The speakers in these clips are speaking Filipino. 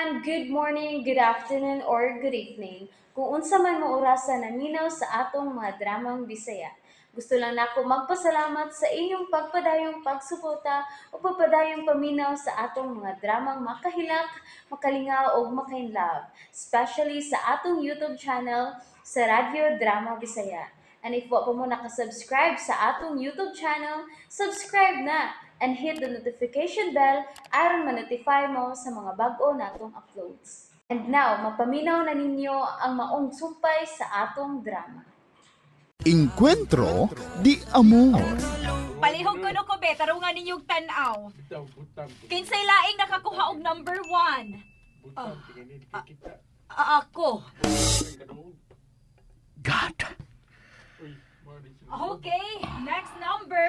everyone. Good morning, good afternoon, or good evening. Kung unsa man mo orasan naminaw sa atong mga dramang Bisaya. Gusto lang nako magpasalamat sa inyong pagpadayong pagsuporta o pagpadayong paminaw sa atong mga dramang makahilak, makalingaw o makainlove, especially sa atong YouTube channel sa Radyo Drama Bisaya. And if wa pa mo nakasubscribe sa atong YouTube channel, subscribe na and hit the notification bell aron ma-notify mo sa mga bag-o natong uploads. And now, mapaminaw na ninyo ang maong sumpay sa atong drama. Encuentro di Amor. Palihog ko no ko be, tarungan ninyong tanaw. Kinsay laing nakakuha og number 1. Ako. God. Okay, next number.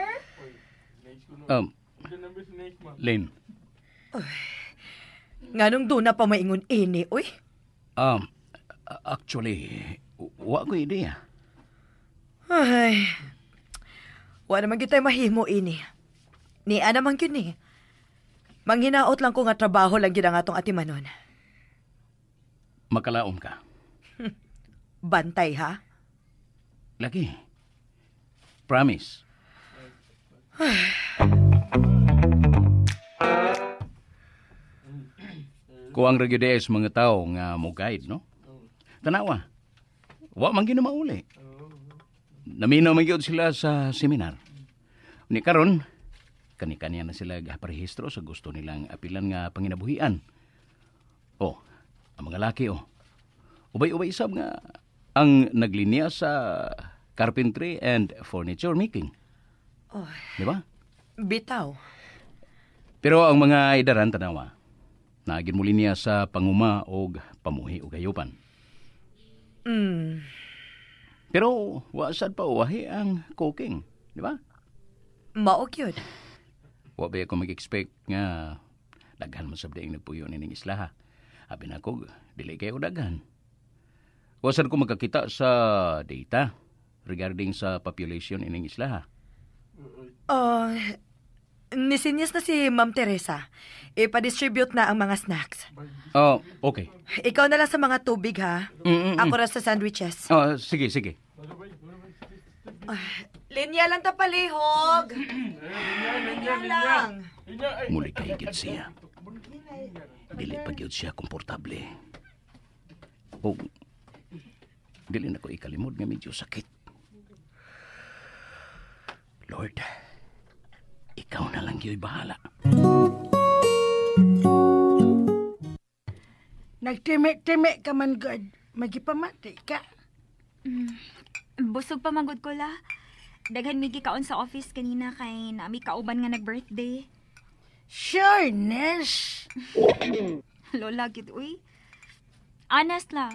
Lynn. Nganong doon na pa maingon ini, uy? Actually, wa ko ideya. Ay, wala naman kita mahimo ini. Ni naman yun ni. Manghinaot lang ko nga trabaho lang yun ang atong atimanon. Makalaom ka. Bantay, ha? Lagi. Promise. Kuang regules mga tao nga mo guide, no? Tanawa. Wa man gyud na mauli. Naminaw man gyud sila sa seminar. Ni karon kani-kaniya na sila gaparehistro sa gusto nilang apilan nga panginabuhian. Oh, ang mga laki Ubay-ubay isab nga ang naglinya sa carpentry and furniture making. Oh, Di ba? bitaw. Pero ang mga idaran tanawa, nagin muli niya sa panguma o pamuhi o gayupan. Pero wasad pa uwahi ang cooking, di ba? Mao yun. Wa ba ako mag-expect nga daghan mo sabda yung nagpuyo nining isla ha. Abi na ko, dili kayo daghan. Wasad ko magkakita sa data regarding sa population ining isla ha. Nisinyas na si Ma'am Teresa. Ipa-distribute na ang mga snacks. Oh, okay. Ikaw na lang sa mga tubig, ha? Ako ra sa sandwiches. Oh, sige, sige. Linya lang tapalihog. Linya lang. Muli kahigit siya. Dili pa gyud siya komportable. O, dili na ko ikalimod nga medyo sakit. Lord, ikaw na lang gyud bahala. Nagtime-time ka man, God. Magipamati ka. Busog pa manggod ko la. Daghan migi kaon sa office kanina kay nami kauban nga nag-birthday. Sure, Nes. Lola gid uy. Honest la.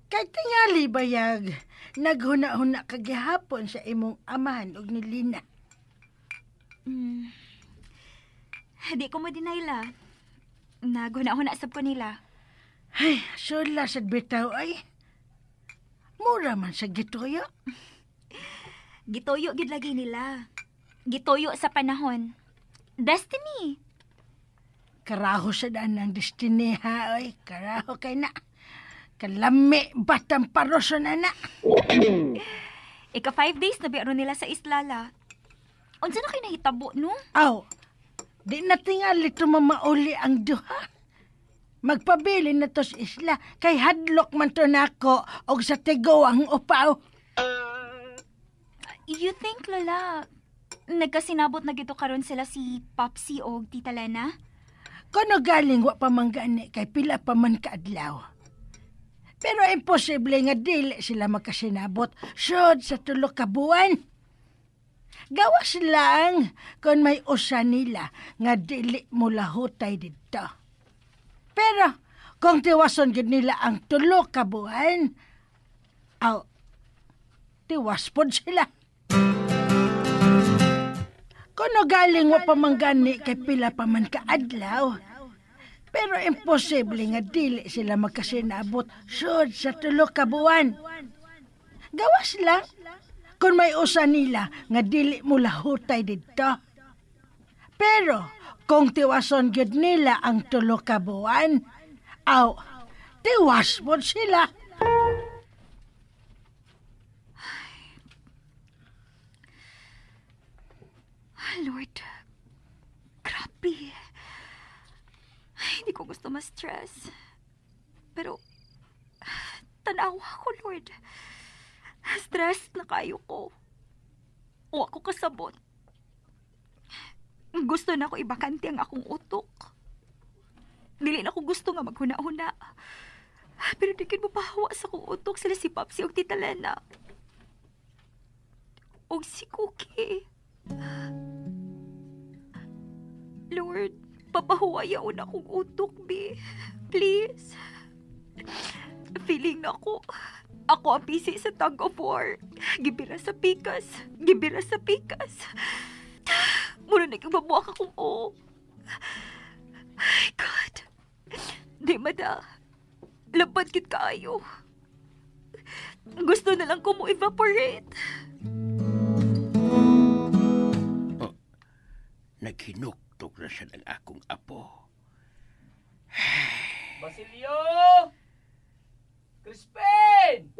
Kay tingali bayag, naghuna-huna kagihapon sa imong amahan og ni Lina. Di ko mo deny la. Naguna-huna sab ko nila. Ay, sula sa bitaw ay. Mura man sa gituyo. Gitoyo gid lagi nila. Gitoyo sa panahon. Destiny. Karaho sa daan ng destiny ha, ay. Karaho kay na. Kalami batang paroso na na. Ika 5 days na biyaro nila sa islala. Unsa na kayo nahitabo, no? Aw, di na tingali tumamauli ang duha. Magpabili na to sa isla, kay hadlok man to nako og sa tigo ang upaw. You think, Lola, nagkasinabot na gito karon sila si Popsi o Tita Lena? Kuno galing wa pa man gani kay pila pa man kaadlaw. Pero imposible nga dili sila makasinabot sud sa tulo ka buwan. Gawas lang kung may usa nila nga dili mo lahutay dito. Pero kung tiwason gid nila ang tulo ka buwan, tiwas pod sila. Kuno galing wa pa man gani kay pila pa man kaadlaw. Pero imposible nga dili sila magkasinabot sud sa tulo ka buwan. Gawas lang kung may usa nila nga dili mo lahutay dito. Pero kung tiwason gyud nila ang tulo ka buwan, Aw, tiwas mo sila. Lord, grabe. Ay, hindi ko gusto ma-stress. Pero, tanawa ko, Lord. Stress na kayo ko. O ako kasabot. Gusto na ako ibakante ang akong utok. Dili na ako gusto nga maghuna-huna. Pero di kin mo pahawa sa akong utok sila si Papsi o Tita Lena. O si Cookie. Lord, papahuwayaon akong utok, B. Please. Feeling ako. Ako ang pisi sa tug of war. Gibira sa pikas. Gibira sa pikas. Muna nagkababuak akong o. Ay, God. Di mada. Lapad kit kaayo. Gusto na lang ko mo evaporate. Oh, naghinuktok na siya ng akong apo. Basilio! Crispin!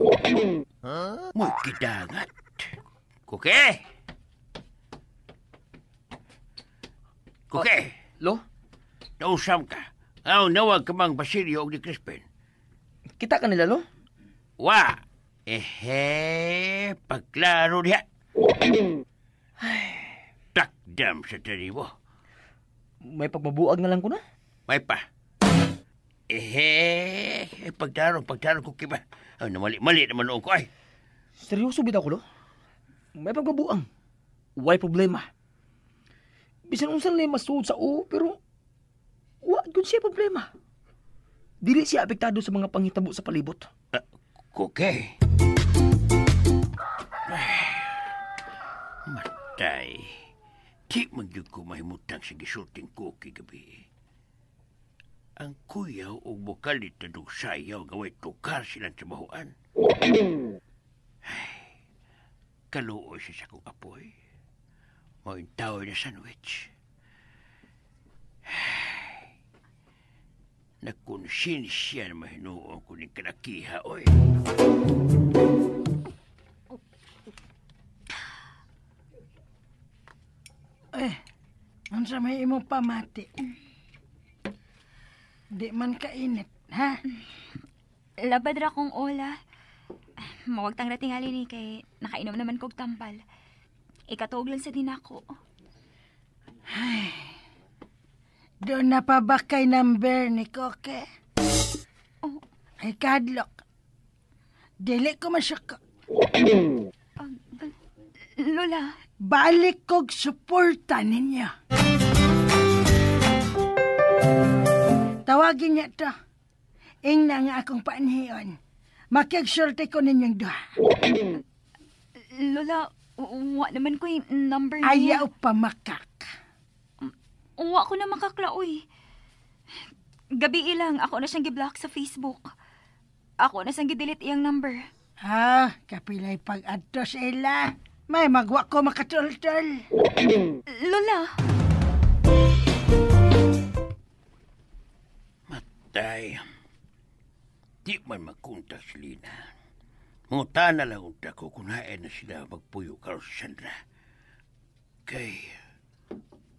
Mo'y kidangat. Kuke! Kuke! Lo? Nausam ka. Aw, nawag ka mang Basilio o ni Crispin. Kita ka nila, lo? Wa! Pagklaro niya. Takdam sa taribo. May pagmabuag na lang ko na. May pa. Pagdarong ko kiba. Mali naman noon ko ay. Seryoso bitaw ko, lo? May pagmabuang. Why problema? Bisan unsan lay masuod sa o, pero wa gud siya problema. Dili siya apektado sa mga panghitabo sa palibot. Kuke. Matay. Di magyug ko mahimutang sa gisulting cookie gabi. Ang kuyaw o bukal dito nung sayaw gaway tukar silang trabahoan. Kaluoy siya sa kong apoy. Maintaway na sandwich. Nagkonsensya na mahinuon ko ng kanakiha, oy. Ang sa may imong pamati. Di man kainit, ha? Labad ra kong ola. Mawag tang ratingali ni kay nakainom naman kog tampal. Ikatuog lang sa dinako. Doon na pa ba kay number ni Koke? Oh. Ay, kadlok. Dili ko masyaka. Lola, Balik kog suporta ninyo. Tawagin niya to. Ingna nga akong paanhiyon. Makigsulti ko ninyong duha. Lola, wa naman ko yung number niya. Ayaw pa makak. Wa ko na makaklaoy. Gabi ilang, ako na siyang giblock sa Facebook. Ako na siyang gidelete iyang number. Kapilay pag-adto sa ila. May magwa ko makatultol. Lola! Matay. Di man magkunta si Lina. Munguta na lang unta ko kunain na sila magpuyo karo si Sandra. Kay,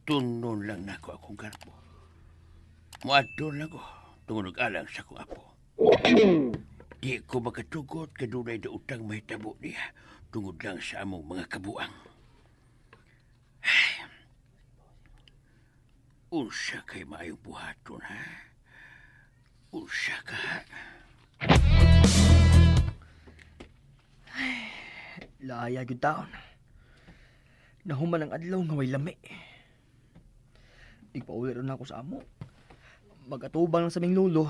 tunon lang na ako akong garbo. Muadto lang ko, tungod alang sa akong apo. Di ko makatugot kadunay na utang mahitabo niya tungod lang sa among mga kabuang. Unsa kay maayong buhaton, ha? Unsa ka? Laya gyud taon. Nahuman ang adlaw nga way lami. Igpauli ron ako sa amo. Magatubang lang sa ming lulo.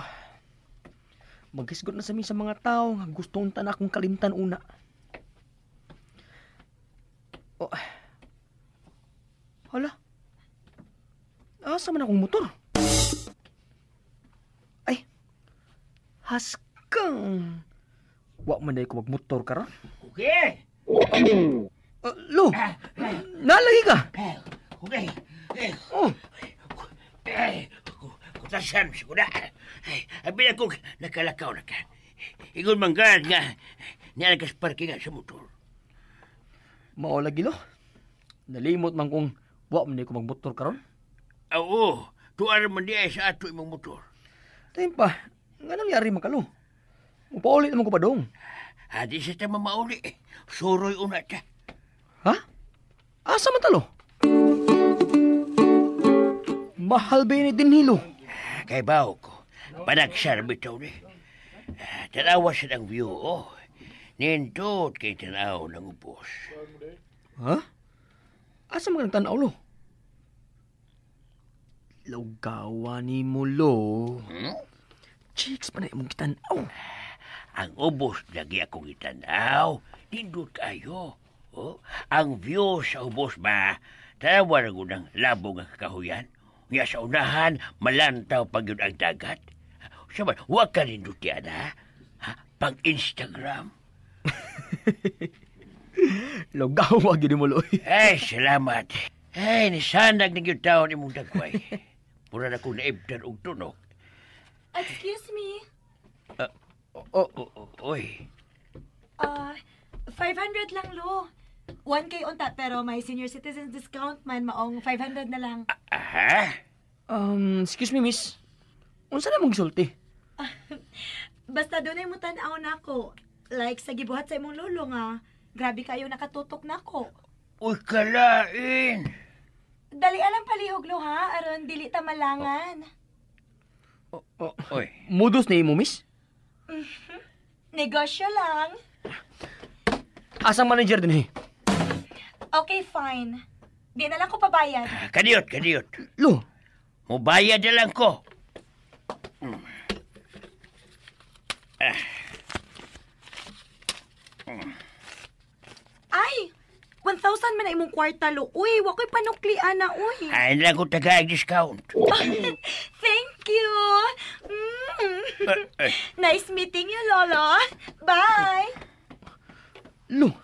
Maghisgot na sa mi sa mga tao nga gusto unta na akong kalimtan una. Oh. Hala. Asa man akong motor? Ay. Haskang. Wa man day ko magmotor karon. Okay. Lo. Nalagi ka. Okay. Oh. butasan sa kuna. Ay, abi na kong nakalakaw na ka. Igon manggan nga, nialagas parking nga sa motor. Mao lagi lo. Nalimot man kung wa man ko magmotor karon. Oo, tuwar man di ay sa ato imong motor. Tayo pa, nga nangyari man kalo. Mupaulit naman ko pa dong. Hadi sa tama mauli. Suroy una ta. Ha? Asa man talo? Mahal ba yun din hilo? Kay bawo ko. Panagsar bitaw ni. Tanawa sa ng view, oh. Nindot kay tanaw ng upos. Ha? Asa man tanaw lo? Lugawa ni mo lo. Chicks pa na imong kitanaw. Ang ubos lagi akong itanaw. Nindot kayo. Oh, ang view sa ubos ba? Tanawa na ng labong ang kahuyan. Nga sa unahan, malantaw pag yun ang dagat. Sabi, huwag ka nindot yan, ha? Pang Instagram. Lugawa gini mo lo. Ay, salamat. Ay, nisanag na yung taon imong dagway. Mura na kong naibdan og tunog. Excuse me. Oy. 500 lang, lo. 1K unta, pero may senior citizen discount man, maong 500 na lang. Aha? Excuse me, miss. Unsa na mong gisulti? Basta doon ay mutanaw na ako. Like, sa gibuhat sa imong lolo nga, grabe kayo nakatutok na ako. Uy, kalain. Dali alang palihog, lo, ha? Aron, dili ta malangan. Oy. Modus na imo, miss? Negosyo lang. Asang manager din eh? Okay, fine. Di na lang ko pabayad. Kaniyot. Lo, Mubayad na lang ko. Ay! 1,000 man na imong kwarta, lo. Uy, wako'y panuklian na, uy. Ay, lang ko taga-discount. Thank you. Nice meeting you, Lolo. Bye. lo.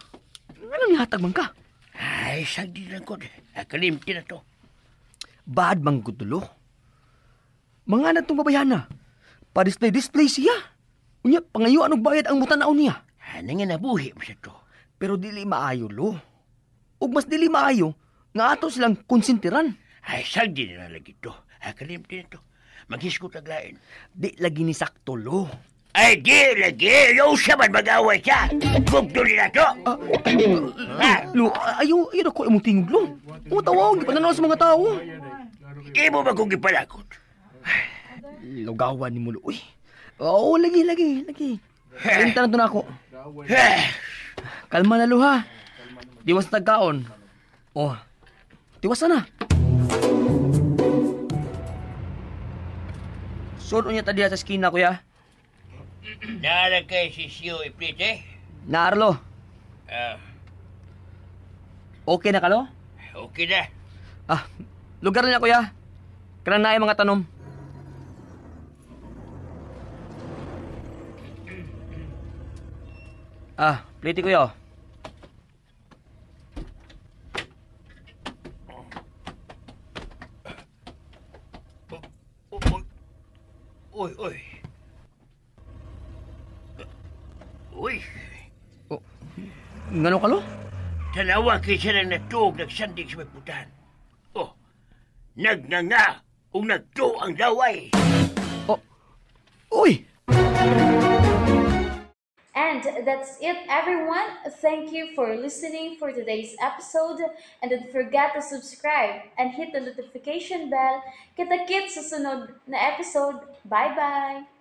Anong hatag man ka? Ay, sagdi lang ko. Kalimti na to. Bad mang gutulo. Mga na itong babayan na. Pa-display siya. Unya, pangayo anong bayad ang mutanaw niya. Ano nga nabuhi mo sa to? Pero dili maayo, lo. Ug mas dili maayo, nga ato silang konsentiran. Ay, sagdi na lagi to. Kalimti na to. Maghiskot aglain. Di lagi ni sakto, lo. Ay, di lagi. Yung siya man mag-away siya. Gugdo nila to. Lo, ayaw na ko imong tingog, lo. Tawag, di pa nanaw sa mga tao. Imo ba kong ipalakot? Lugawan ni mo, lo. Uy. Oo, lagi. Pinta na to na ako. Kalma na, lo, ha. Diwas na tagkaon. Oh, tiwas na. Sud unya tadi sa skina, kuya. Nalagay si Siyo Iplite? Naarlo. Okay na ka, lo? Okay na. Lugar na niya, kuya. Kanang naay mga tanom. Pliti, kuya. Uy. Ngano ka, lo? Tanawa kay siya lang natuog nagsandig sa may putan. Oh, nagnanga kung nagto ang laway. Uy! And that's it, everyone. Thank you for listening for today's episode. And don't forget to subscribe and hit the notification bell. Kita-kits sa sunod na episode. Bye-bye!